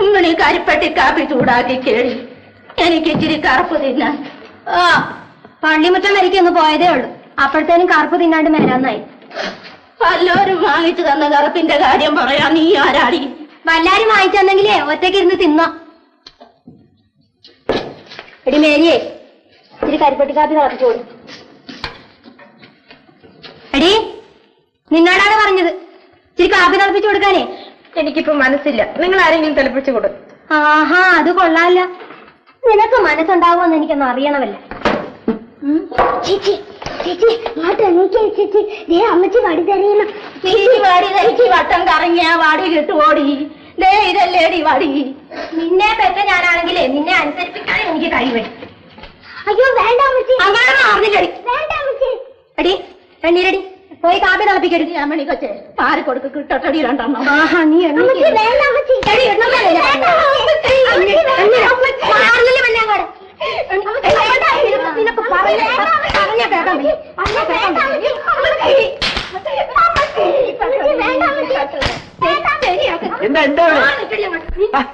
ഇങ്ങനെ കരിപ്പട്ടി കാപ്പി ചൂടാക്കി കേളി. എനിക്ക് ഇച്ചിരി കറുപ്പ് തിന്നാൻ. പള്ളിമുറ്റം വരയ്ക്ക് ഒന്ന് പോയതേ ഉള്ളൂ. അപ്പോഴത്തേനും കറുപ്പ് തിന്നാണ്ട് മേലാന്നായി. വല്ലോരും വാങ്ങിച്ചു തന്ന കറുപ്പിന്റെ കാര്യം പറയാ. നീ ആരാടി? വല്ലാരും വാങ്ങിച്ചു തന്നെങ്കിലേ ഒറ്റയ്ക്ക് ഇരുന്ന് തിന്നോ. എടി മേരിയേ, ഇച്ചിരി കരിപ്പട്ടി കാപ്പി തിളപ്പിച്ചോളൂ. എടി, നിന്നോടാണ് പറഞ്ഞത് ഇച്ചിരി കാപ്പി തിളപ്പിച്ചു കൊടുക്കാനേ. എനിക്കിപ്പോ മനസ്സില്ല. നിങ്ങൾ ആരെങ്കിലും തിളപ്പിച്ചു കൊടുക്കും. ആഹാ, അത് കൊള്ളാല്ല. നിനക്ക് മനസ്സുണ്ടാവുമെന്ന് എനിക്കൊന്നും അറിയണമല്ല. ചേച്ചി ചേച്ചി ചേച്ചി അമ്മച്ചി വടി തരയണം. വാടി തനിക്ക് വട്ടം കറങ്ങിയ വാടി കിട്ടുവോടി? ദേ ഇതല്ലേടി വടി. നിന്നെ പെറ്റ ഞാനാണെങ്കിലേ നിന്നെ അനുസരിപ്പിക്കാൻ എനിക്ക് കഴിവേ. അയ്യോ വേണ്ട അമ്മച്ചി, അങ്ങനെ അറിഞ്ഞില്ലടി. വേണ്ട അമ്മച്ചി. അടി എണ്ണീരടി, പോയി കാപ്പി തിളപ്പിക്കരുത്. അമ്മണി കൊച്ചെ പാറി കൊടുക്ക് കിട്ടടി രണ്ടെണ്ണം. ആഹാ, നീ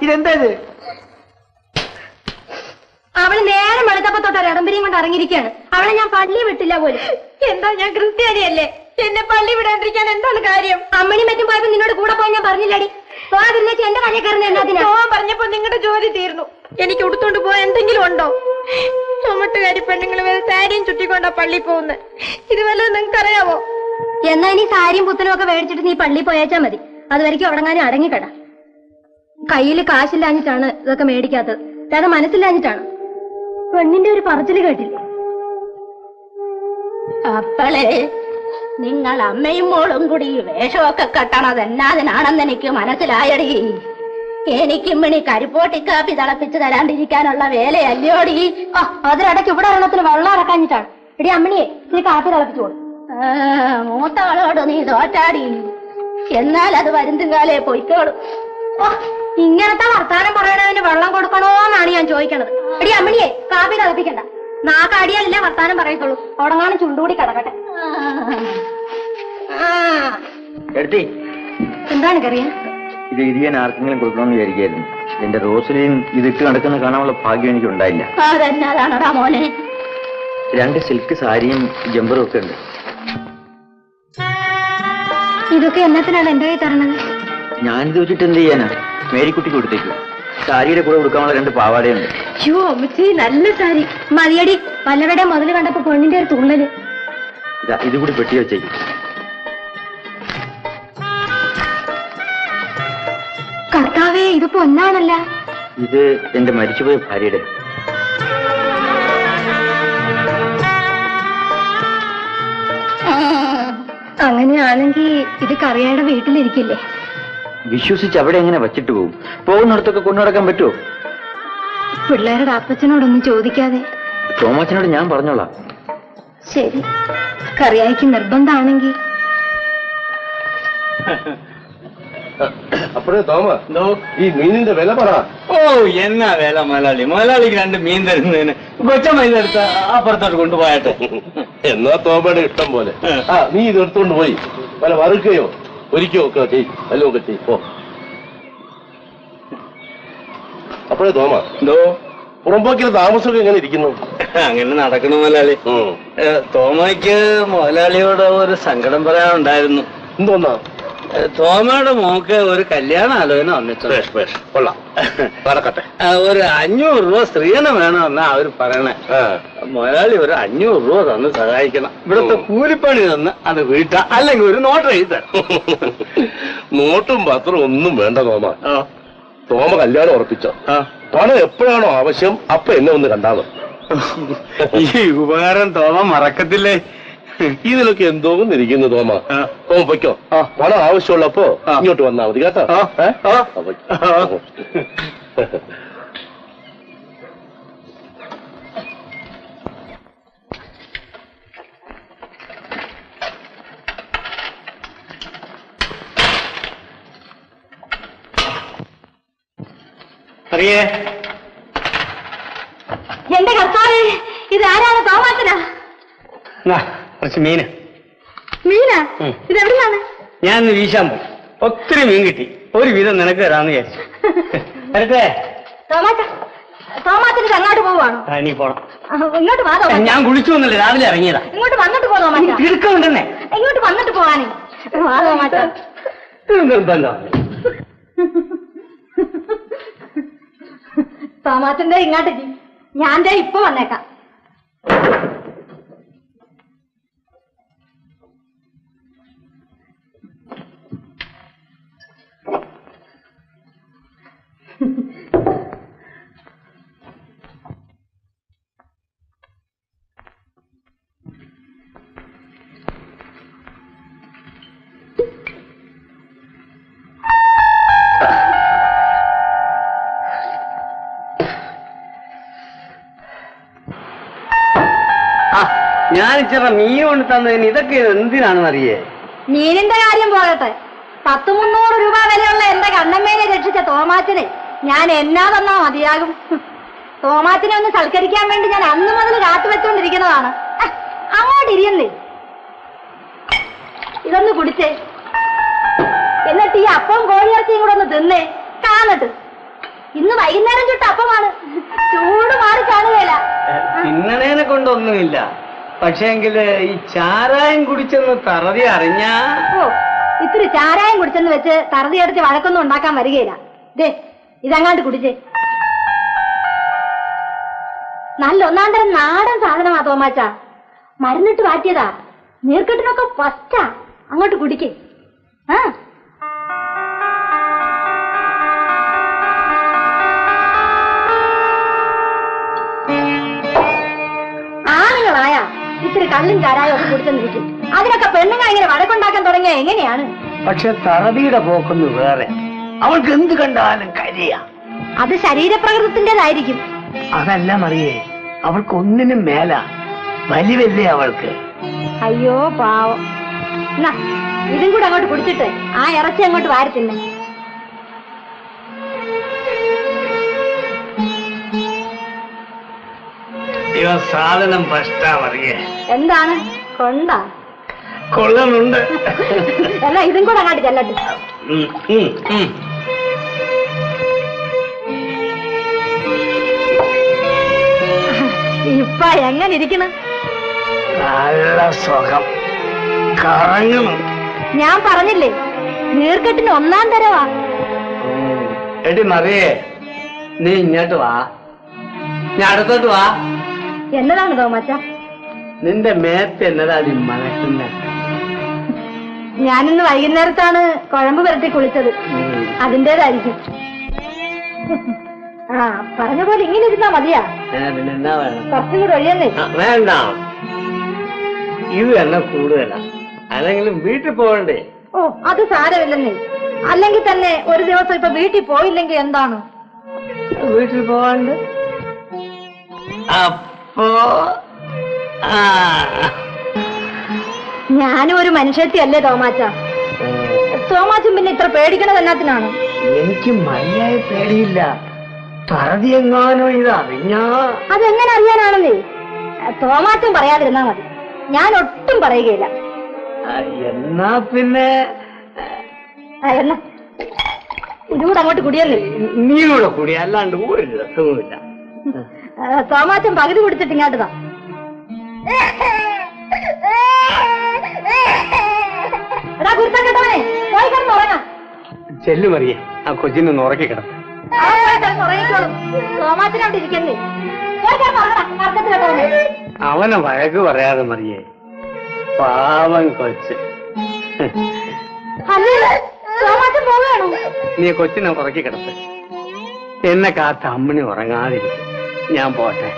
ഇതെന്താ? അവള് നേരം വെളുത്തപ്പോ തൊട്ട് ഇടമ്പരിയും കൊണ്ട് ഇറങ്ങിയിരിക്കുകയാണ്. അവളെ ഞാൻ പള്ളി വിട്ടില്ല പോലും. എന്താ, ഞാൻ ക്രിസ്ത്യാനിയല്ലേ? എന്നെ പള്ളി വിടാണ്ടിരിക്കാൻ എന്താണ് കാര്യം? അമ്മണി മറ്റും പോയപ്പോ നിന്നോട് കൂടെ പോയി ഞാൻ പറഞ്ഞില്ലടി. പോകാതിരുന്നേച്ച് എന്റെ വഴി കയറുന്ന എന്നതിനാ. പോവാൻ പറഞ്ഞപ്പോ നിങ്ങളുടെ ജോലി തീർന്നു. എനിക്ക് ഉടുത്തോണ്ട് പോവാൻ എന്തെങ്കിലും ഉണ്ടോ? ചുമട്ടുകാരി പെണ്ണുങ്ങൾ വരെ സാരിയും ചുറ്റിക്കൊണ്ടാ പള്ളി പോകുന്നത്. ഇത് വല്ലതും നിങ്ങൾക്ക് അറിയാവോ? എന്നാ ഇനി സാരിയും പുത്തനും ഒക്കെ മേടിച്ചിട്ട് നീ പള്ളി പോയാച്ചാ മതി. അതുവരെയ്ക്കും അവിടെങ്ങാനും അടങ്ങിക്കട. കയ്യില് കാശില്ലാഞ്ഞിട്ടാണ് ഇതൊക്കെ മേടിക്കാത്തത്, അല്ലാതെ മനസ്സില്ലാഞ്ഞിട്ടാണ്. പെണ്ണിന്റെ ഒരു പറച്ചില് കേട്ടില്ലേ? അപ്പളേ നിങ്ങൾ അമ്മയും മോളും കൂടി വേഷമൊക്കെ കെട്ടണത് എന്നാതിനാണെന്ന് എനിക്ക് മനസ്സിലായടി. എനിക്കും മണി കരിപ്പോട്ടി കാപ്പി തിളപ്പിച്ച് തരാണ്ടിരിക്കാനുള്ള വേലയല്ലോടി. അതിനിടയ്ക്ക് ഇവിടെ ഒരെണ്ണത്തിന് വെള്ളം ഇറക്കാഞ്ഞിട്ടാണ്. എടി അമ്മണിയെ, നീ കാപ്പി തിളപ്പിച്ചോളൂ. മൂത്തവളോട് നീ തോറ്റാടി. എന്നാൽ അത് വരുന്തുകാലേ പൊയ്ക്കോളും. ഇങ്ങനത്തെ വർത്താനം പറയണതിന് വെള്ളം കൊടുക്കണോന്നാണ് ഞാൻ ചോദിക്കണത്. എടി അമ്മണിയെ, കാപ്പി തിളപ്പിക്കണ്ട. നാക്കടിയല്ല വർത്താനം പറയത്തുള്ളൂ. ഉടങ്ങാനും ചുണ്ടുകൂടി കിടക്കട്ടെ. എന്താണ് കറിയ? ഇത് ഇരിയാൻ ആർക്കെങ്കിലും കൊടുക്കണമെന്ന് വിചാരിക്കായിരുന്നു. എന്റെ റോസലിയും ഇതിട്ട് നടക്കുന്ന കാണാനുള്ള ഭാഗ്യം എനിക്ക് ഉണ്ടായില്ല. അതെന്നാടാ മോനെ? 2 സിൽക്ക് സാരിയും ജമ്പറും ഒക്കെ ഉണ്ട്. ഇതൊക്കെ എന്നത്തിനാണ് എന്റെ കൈ തരണത്? ഞാനിത് വെച്ചിട്ട് എന്ത് ചെയ്യാനാ? മേരിക്കുട്ടിക്ക് കൊടുത്തേക്കും. സാരിയുടെ കൂടെ കൊടുക്കാനുള്ള 2 പാവാടയുണ്ട്. അയ്യോ അമ്മച്ചി, നല്ല സാരി മതിയടി. പല്ലവരുടെ മുതല് കണ്ടപ്പോ പെണ്ണിന്റെ ഒരു തുള്ളല്. ഇത് കൂടി പെട്ടി വെച്ചേക്കും. കർത്താവേ, ഇത് പൊന്നാണല്ല. ഇത് എന്റെ മരിച്ചുപോയ ഭാര്യയുടെ. അങ്ങനെയാണെങ്കിൽ ഇത് കറിയായുടെ വീട്ടിലിരിക്കില്ലേ? വിശ്വസിച്ച് അവിടെ എങ്ങനെ വച്ചിട്ട് പോകും? പോകുന്നിടത്തൊക്കെ കൊണ്ടു നടക്കാൻ പറ്റുമോ? പിള്ളേരുടെ അപ്പച്ചനോടൊന്നും ചോദിക്കാതെ. തോമാച്ചനോട് ഞാൻ പറഞ്ഞോളാം. ശരി, കറിയായിക്ക് നിർബന്ധമാണെങ്കിൽ. അപ്പോഴേ തോമ, ഈ മീനിന്റെ വില പറ. ഓ, എന്നാ വില മുതലാളി? മുതലാളിക്ക് 2 മീൻ തരുന്നതിന് കൊച്ചമൈൻ എടുത്ത് അപ്പുറത്തോട്ട് കൊണ്ടുപോയാട്ടെ. എന്നാ തോമയുടെ ഇഷ്ടം പോലെ. നീ ഇത് എടുത്തുകൊണ്ട് പോയി വല്ല വറുക്കുകയോ ഒരിക്കോ ഒക്കെ ചെയ്, വല്ലതും ഒക്കെ ചെയ്. പോ. അപ്പോഴേ തോമ, പുറമ്പോക്കിലെ താമസമൊക്കെ എങ്ങനെ ഇരിക്കുന്നു? അങ്ങനെ നടക്കണ മുതലാളി. തോമയ്ക്ക് മുതലാളിയോട് ഒരു സങ്കടം പറയാനുണ്ടായിരുന്നു. എന്തോന്നാ? തോമയുടെ മോക്ക് ഒരു കല്യാണ ആലോചന വന്നിട്ടുണ്ട്. കൊള്ളാം, നടക്കട്ടെ. ഒരു 500 രൂപ സ്ത്രീധനം വേണമെന്നാ അവര് പറയണേ. മുതലാളി ഒരു 500 രൂപ തന്ന് സഹായിക്കണം. ഇവിടുത്തെ കൂലിപ്പണി തന്ന് അത് വീട്ട, അല്ലെങ്കിൽ ഒരു നോട്ട് എഴുത. നോട്ടും പത്രവും ഒന്നും വേണ്ട തോമ. തോമ കല്യാണം ഉറപ്പിച്ചോ? പണം എപ്പോഴാണോ ആവശ്യം അപ്പൊ എന്നെ ഒന്ന് കണ്ടാലോ. ഈ ഉപകാരം തോമ മറക്കത്തില്ലേ? ഇതിലൊക്കെ എന്തോന്നിരിക്കുന്നു തോമ. തോമ പൊയ്ക്കോ. പണം ആവശ്യമുള്ളപ്പോ ഇങ്ങോട്ട് വന്നാ മതി കേട്ടോ. അറിയേ എന്റെ കർത്താവേ, ഇതാരാണ്? തോമാച്ചനാ? കുറച്ച് മീന്. മീനാ? ഇതെവിടുന്നാണ്? ഞാൻ വീശാൻ പോയി. ഒത്തിരി മീൻ കിട്ടി. ഒരു വിധം നിനക്ക് തരാന്ന് വിചാരിച്ചു. വരട്ടെ. തോമാത്തിന് അങ്ങോട്ട് പോവാണോ? നീ പോണം. ഇങ്ങോട്ട് വാ തോമാ. ഞാൻ കുളിച്ചു വന്നില്ല, രാവിലെ ഇറങ്ങിയതാ. ഇങ്ങോട്ട് വന്നിട്ട് പോ തോമാ. തിടുക്കമുണ്ടെന്നേ. ഇങ്ങോട്ട് വന്നിട്ട് പോവാനേ. വാ തോമാച്ച. നിർബന്ധം. തോമാച്ചന്റെ ഇങ്ങോട്ടേക്ക് ഞാൻ ഇപ്പൊ വന്നേക്കാം. ഞാൻ ഇച്ചിറ മീൻ കൊണ്ട് തന്നതിന് ഇതൊക്കെ എന്തിനാണെന്ന് അറിയേ? മീനിന്റെ കാര്യം പോകട്ടെ, 100-300 രൂപ വിലയുള്ള എന്റെ കണ്ണമ്മേനെ രക്ഷിച്ച തോമാച്ചനെ ഞാൻ എന്നാ തന്നാ മതിയാകും. തോമാച്ചനെ ഒന്ന് സൽക്കരിക്കാൻ വേണ്ടി ഞാൻ അന്ന് മുതൽ കാത്തുവെച്ചോണ്ടിരിക്കുന്നതാണ്. അങ്ങോട്ട് ഇരിയന്നേ, ഇതൊന്ന് കുടിച്ചേ, എന്നിട്ട് ഈ അപ്പം കോഴിയിറച്ചിയും കൂടെ ഒന്ന് തിന്നേ കാണട്ട്. ഇന്ന് വൈകുന്നേരം ചുട്ട അപ്പമാണ്, ചൂട് മാറി കാണുകയില്ല. തിന്നണേനെ കൊണ്ടൊന്നുമില്ല, പക്ഷേങ്കില് ഈ ചാരായം കുടിച്ചെന്ന് തറതി അറിഞ്ഞാ. ഓ, ഇത്തിരി ചാരായം കുടിച്ചെന്ന് വെച്ച് തറതി അടിച്ച് വഴക്കൊന്നും ഉണ്ടാക്കാൻ വരികയില്ല. ദേ ഇതങ്ങാണ്ട് കുടിച്ചേ, നല്ല ഒന്നാം തരം നാടൻ സാധനമാ തോമാച്ച, മരുന്നിട്ട് മാറ്റിയതാ, നീർക്കെട്ടിനൊക്കെ ഫസ്റ്റാ. അങ്ങോട്ട് കുടിക്കേ. ആ ആണുങ്ങളായ ഇത്തിരി കള്ളും ചാരായം ഒക്കെ കുടിച്ചെന്നിരിക്കും, അതിനൊക്കെ പെണ്ണുങ്ങൾ ഇങ്ങനെ വഴക്കുണ്ടാക്കാൻ തുടങ്ങിയ എങ്ങനെയാണ്? പക്ഷെ തറതിയുടെ പോക്കൊന്ന് വേറെ, അവൾക്ക് എന്ത് കണ്ടാലും കരിയ. അത് ശരീരപ്രകൃതത്തിന്റേതായിരിക്കും. അതല്ല മറിയേ, അവൾക്ക് ഒന്നിനും മേല, വലിവല്ലേ അവൾക്ക്. അയ്യോ പാവം. എന്നാ ഇതും കൂടെ അങ്ങോട്ട് കുടിച്ചിട്ട് ആ ഇറച്ചി അങ്ങോട്ട് വാരി തിന്നെ. സാധനം ഫസ്റ്റാ മറിയേ. എന്താണ് കൊണ്ടാ? കൊള്ളുന്നുണ്ട്. എന്നാ ഇതും കൂടെ അങ്ങോട്ട് ചെല്ലട്ടെ. ഇപ്പ എങ്ങനെ ഇരിക്കണ്? നല്ല സുഖം, കറങ്ങണം. ഞാൻ പറഞ്ഞില്ലേ നീർക്കെട്ടിന് ഒന്നാം തരവാ. എടി മറിയേ, നീ ഇങ്ങോട്ട് വാ, ഞാൻ അടുത്തോട്ട് വാ. എന്നതാണ് തോമാച്ച? നിന്റെ മേത്ത് എന്നതാടി മണക്കുന്ന? ഞാനിന്ന് വൈകുന്നേരത്താണ് കുഴമ്പ് പുരട്ടി കുളിച്ചത്, അതിന്റേതായിരിക്കും. ആ പറഞ്ഞ പോലെ ഇങ്ങനെ ഇരുന്നാ മതിയാ? പിന്നെന്നാ വേണം? കുറച്ചും കൂടെ ഒഴിയന്നേ. വേണ്ട, ഇത് തന്നെ കൂടുതലാ, അല്ലെങ്കിലും വീട്ടിൽ പോകണ്ടേ? ഓ അത് സാരമില്ലെന്നേ, അല്ലെങ്കിൽ തന്നെ ഒരു ദിവസം ഇപ്പൊ വീട്ടിൽ പോയില്ലെങ്കിൽ എന്താണ്? വീട്ടിൽ പോവാണ്ട് അപ്പോ ഞാനും ഒരു മനുഷ്യത്തി അല്ലേ തോമാച്ച? തോമാച്ചും പിന്നെ ഇത്ര പേടിക്കണത് എന്നാത്തിനാണ്? എനിക്ക് മര്യാദ പേടിയില്ല, തറതി എങ്ങാനോ ഇതറിഞ്ഞാ. അതെങ്ങനെ അറിയാനാണെന്നേ? തോമാച്ചും പറയാതിരുന്നാ മതി, ഞാൻ ഒട്ടും പറയുകയില്ല. എന്നാ പിന്നെ എന്നാ ഇതുകൂടെ അങ്ങോട്ട് കുടിയല്ലേ? നീ കൂടെ കൂടി, അല്ലാണ്ട് ഒരു രസവുമില്ല. തോമാച്ചൻ പകുതി കുടിച്ചിട്ട് ഇങ്ങോട്ടതാ. എടാ കുരുത്തം കേട്ടവനെ, പോയി കിടന്ന് ഉറങ്ങാം. ചെല്ലു മറിയേ, ആ കൊച്ചിനൊന്ന് ഉറക്കി കിടന്നു. ഉറങ്ങിക്കോളും, തോമാച്ചനോട്ട് ഇരിക്കണ്ടേ? പോയി കിടന്ന് ഉറങ്ങണം, കറക്കത്ത് കേട്ടവനെ. അവനെ വഴക്ക് പറയാതെ മറിയേ, പാവം കൊച്ച്. അല്ലേ തോമാച്ചൻ പോവുകയാണോ? നീ കൊച്ചിനെ ഉറക്കി കിടത്ത്, എന്നെ കാത്ത അമ്മണി ഉറങ്ങാതിരിക്കും. ഞാൻ പോട്ടെ.